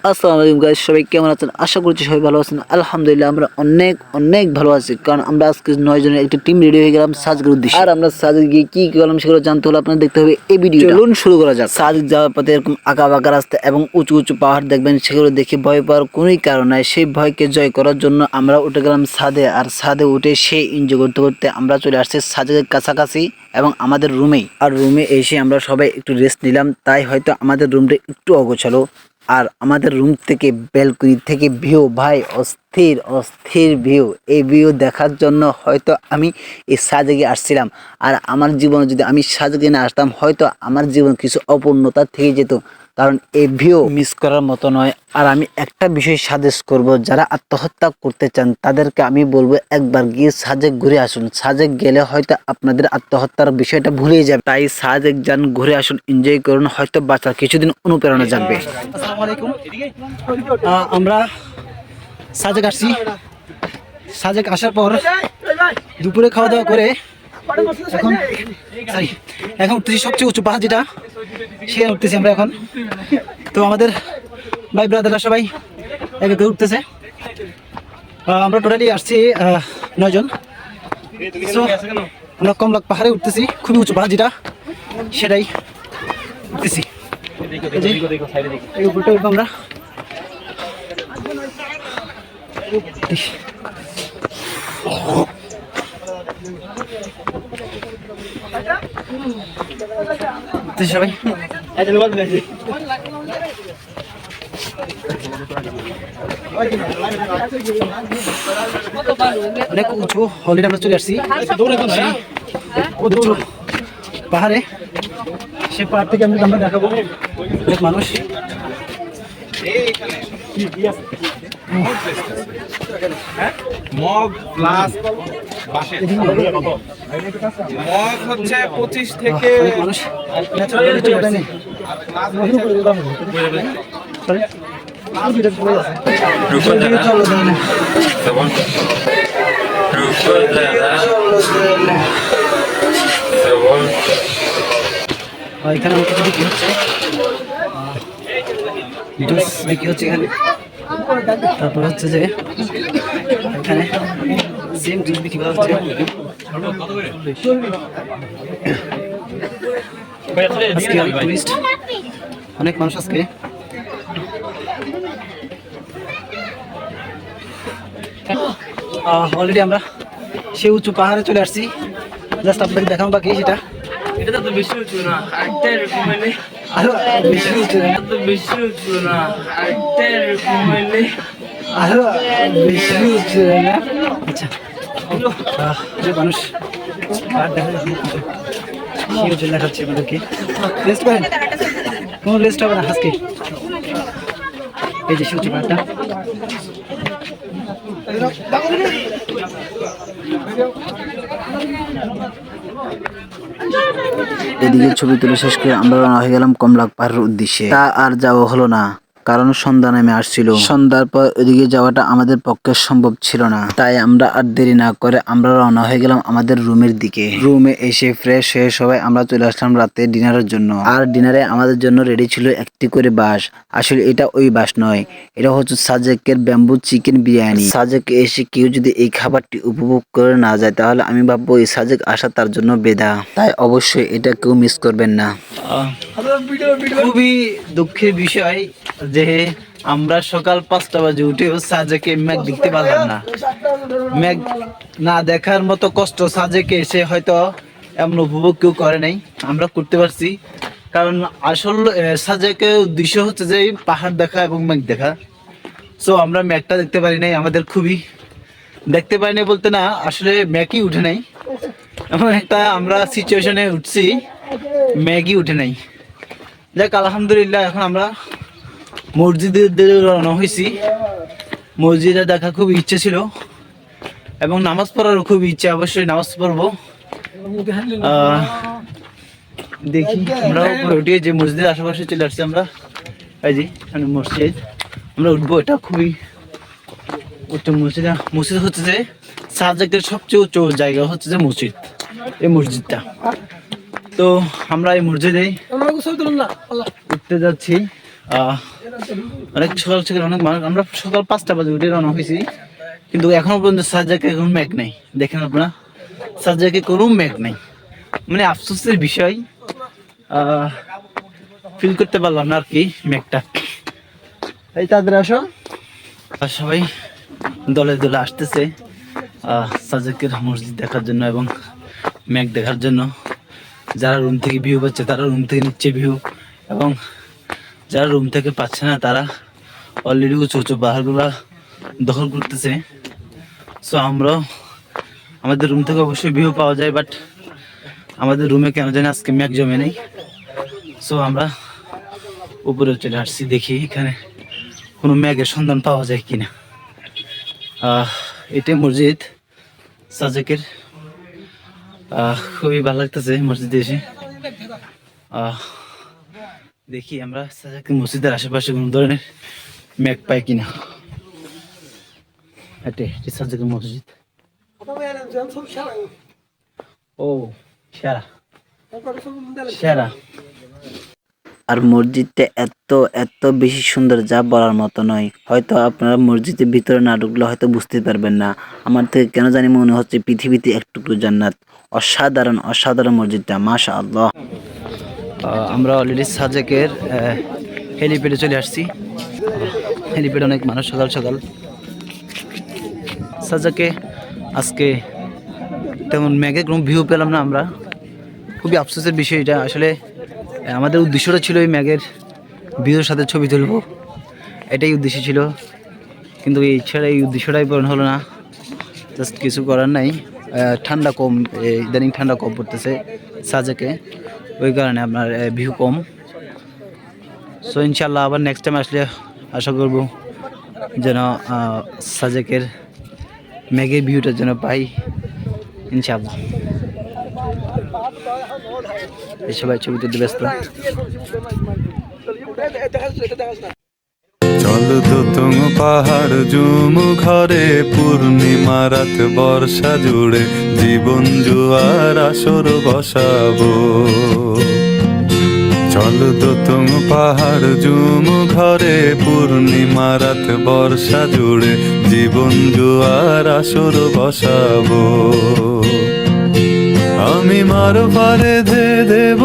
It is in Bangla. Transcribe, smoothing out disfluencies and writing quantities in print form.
আসসালামু আলাইকুম গাইস, সবাই কেমন আছেন? আশা করছি সবাই ভালো আছেন। আলহামদুলিল্লাহ আমরা অনেক অনেক ভালো আছি, কারণ আমরা আজকে 9 জনের একটা টিম রেডি হয়ে গেলাম সাজেকের উদ্দেশ্যে। আর আমরা সাজেক গিয়ে কি করলাম সেগুলো জানতে হলে আপনাদের দেখতে হবে এই ভিডিও। চলুন শুরু করা যাক। সাজেক যাওয়ার পথে এরকম আঁকা বাঁকা রাস্তা এবং উঁচু উঁচু পাহাড় দেখবেন, সেগুলো দেখে ভয় পাওয়ার কোনোই কারণ নাই। সেই ভয়কে জয় করার জন্য আমরা উঠে গেলাম ছাদে, আর ছাদে উঠে সেই এনজয় করতে করতে আমরা চলে আসছি সাজেকের কাছাকাছি এবং আমাদের রুমেই। আর রুমে এসে আমরা সবাই একটু রেস্ট নিলাম, তাই হয়তো আমাদের রুমটা একটু অগোছালো। আর আমাদের রুম থেকে ব্যালকনি থেকে ভিউ ভাই অস্থির অস্থির ভিউ। এই ভিউ দেখার জন্য হয়তো আমি এই সাজেকে আসছিলাম। আর আমার জীবনে যদি আমি সাজেকে না আসতাম, হয়তো আমার জীবন কিছু অপূর্ণতা থেকে যেত, কারণ এই ভিউ মিস করার মতো নয়। আর আমি একটা বিষয় সাজেস্ট করব, যারা আত্মহত্যা করতে চান তাদেরকে আমি বলবো একবার গিয়ে সাজেক ঘুরে আসুন। সাজেক গেলে হয়তো আপনাদের আত্মহত্যার বিষয়টা ভুলেই যাবে। তাই সাজেক যান, ঘুরে আসুন, এনজয় করুন, হয়তো বাঁচার কিছুদিন অনুপ্রেরণা জাগবে। আসসালামু আলাইকুম। আমরা সাজেক আসছি। সাজেক আসার পর দুপুরে খাওয়া দাওয়া করে এখন উঠতেছি সবচেয়ে উঁচু পাহাড় যেটা, সেখানে উঠতেছি আমরা এখন। তো আমাদের ভাই ব্রাদাররা সবাই একে উঠতেছে। আমরা টোটালি আসছি 9 জন। আমরা কমলাক পাহাড়ে উঠতেছি, খুবই উঁচু পাহাড় যেটা, সেটাই উঠতেছি। এই উপরটা উঠবো আমরা। সবাই অনেক উঁচু, অলরেডি আমরা চলে আসছি উঁচু পাহাড়ে। সে পাহাড় থেকে আমরা দেখাবো অনেক মানুষ। মগ প্লাস মগ হচ্ছে 25 থেকে মানুষ এখানে অনেক কিছু বিক্রি হচ্ছে, বিক্রি হচ্ছে এখানে। তারপর হচ্ছে যে এখানে সেম জুস বিক্রি করা হচ্ছে। আজকে অনেক টুরিস্ট, অনেক মানুষ আজকে। অলরেডি আমরা সে উঁচু পাহাড়ে চলে আসছি। জাস্ট আপনাকে দেখানো বাকি সেটা। এটা তো বেশি উঁচু না, আরেকটা এরকম হইলে আরো বেশি উঁচু না, তো বেশি উঁচু না, আরেকটা এরকম হইলে আরো বেশি উঁচু না। আচ্ছা, যে মানুষ পাহাড় দেখা যাচ্ছে, সে উঁচু দেখাচ্ছে আমাদেরকে। রেস্ট করেন, কোনো রেস্ট হবে না আজকে। এই যে সে উঁচু পাহাড়টা। এদিকে ছবি তুলে শেষ করে আমরা রওনা হয়ে গেলাম কমলাক পাহাড়ের উদ্দেশ্যে। তা আর যাওয়া হলো না, কারণ সন্ধ্যা নেমে আসছিল। সন্ধ্যার পর ওইদিকে যাওয়াটা আমাদের পক্ষে সম্ভব ছিল না, তাই আমরা আর দেরি না করে আমরা রওনা হয়ে গেলাম আমাদের রুমের দিকে। রুমে এসে ফ্রেশ হয়ে সবাই আমরা চলে আসলাম রাতে ডিনারের জন্য। আর ডিনারে আমাদের জন্য রেডি ছিল একটি করে বাস। আসলে এটা ওই বাস নয়, এটা হচ্ছে সাজেকের ব্যাম্বু চিকেন বিরিয়ানি। সাজেকে এসে কেউ যদি এই খাবারটি উপভোগ করে না যায়, তাহলে আমি ভাববো এই সাজেক আসা তার জন্য বেদা। তাই অবশ্যই এটা কেউ মিস করবেন না। খুবই দুঃখের বিষয় যে আমরা সকাল 5টা বাজে উঠেও সাজেকে মেঘ দেখতে পারলাম না। মেঘ না দেখার মতো কষ্ট সাজেকে এসে হয়তো এমন উপভোগ কেউ করে নাই, আমরা করতে পারছি। কারণ আসল সাজেকের উদ্দেশ্য হচ্ছে যে পাহাড় দেখা এবং মেঘ দেখা। সো আমরা মেঘটা দেখতে পারি নাই, আমাদের খুবই দেখতে পারি নাই বলতে না, আসলে মেঘই উঠে নাই। এমন একটা আমরা সিচুয়েশনে উঠছি, মেঘই উঠে নাই। যাক আলহামদুলিল্লাহ, এখন আমরা মসজিদের দিকে রওনা হয়েছি। মসজিদে দেখা খুব ইচ্ছে ছিল এবং নামাজ পড়ারও খুব ইচ্ছে, অবশ্যই নামাজ পড়বো। দেখি আমরা উপরে উঠে যে মসজিদের আশেপাশে চলে আসছি আমরা। এই যে মসজিদ আমরা উঠবো, এটা খুবই উচ্চ মসজিদ। মসজিদ হচ্ছে যে সাজেকের সবচেয়ে উচ্চ জায়গা হচ্ছে যে মসজিদ, এই মসজিদটা। তো আমরা এই মসজিদে উঠতে যাচ্ছি। অনেক সকাল থেকে অনেক মানুষ, আমরা সকাল 5টা বাজে উঠে রওনা হয়েছি, কিন্তু এখনো পর্যন্ত সাজেকে কোনো মেঘ নেই। দেখেন আপনারা, সাজেকে কোনো মেঘ নেই, মানে আফসোসের বিষয়। ফিল করতে পারলাম না আর কি মেঘটা। এই তাদের আসো, সবাই দলে দলে আসতেছে সাজেকের মসজিদ দেখার জন্য এবং মেঘ দেখার জন্য। যারা রুম থেকে ভিউ পাচ্ছে তারা রুম থেকে নিচ্ছে ভিউ, এবং যারা রুম থেকে পাচ্ছে না তারা অলরেডি উঁচু উঁচু পাহাড়গুলা দখল করতেছে। সো আমরাও, আমাদের রুম থেকে অবশ্যই ভিউ পাওয়া যায়, বাট আমাদের রুমে কেন জানি আজকে মেঘ জমে নেই। সো আমরা উপরে চলে আসছি, দেখি এখানে কোনো মেঘের সন্ধান পাওয়া যায় কিনা। এটাই মসজিদ সাজেকের। খুবই ভালো লাগতেছে মসজিদে এসে। দেখি আমরা সাজেকের মসজিদের আশেপাশে কোনো ধরনের মেঘ পাই কিনা। এটি সাজেকের মসজিদ। ও সেরা সেরা। আর মসজিদটা এত এত বেশি সুন্দর যা বলার মতো নয়। হয়তো আপনারা মসজিদের ভিতরে না ঢুকলে হয়তো বুঝতে পারবেন না। আমার থেকে কেন জানি মনে হচ্ছে পৃথিবীতে একটুকরো জান্নাত। অসাধারণ অসাধারণ মসজিদটা, মাশাআল্লাহ। আমরা অলরেডি সাজেকের হেলিপ্যাডে চলে আসছি। হেলিপ্যাডে অনেক মানুষ সকাল সকাল। সাজেকে আজকে তেমন মেঘের কোনো ভিউ পেলাম না আমরা, খুবই আফসোসের বিষয় এটা। আসলে আমাদের উদ্দেশ্যটা ছিল এই মেঘের ভিউর সাথে ছবি তুলবো, এটাই উদ্দেশ্য ছিল, কিন্তু এই উদ্দেশ্যটাই পূরণ হলো না। জাস্ট কিছু করার নাই। ঠান্ডা কম, ইদানিং ঠান্ডা কম পড়তেছে সাজেকে, ওই কারণে আপনার ভিউ কম। সো ইনশাল্লাহ আবার নেক্সট টাইম আসলে আশা করব যেন সাজেকের মেঘের ভিউটা যেন পাই ইনশাল্লাহ। এই সবাই ছবি তুলতে ব্যস্ত। চল দোতং পাহাড় জুম ঘরে, পূর্ণিমা রাত বর্ষা জুড়ে জীবন জুয়ার আসর বসাবো। চল দোতং পাহাড় জুম ঘরে, পূর্ণিমা রাত বর্ষা জুড়ে জীবন জুয়ার আসর বসাবো। আমি মার পারে ধে দেব।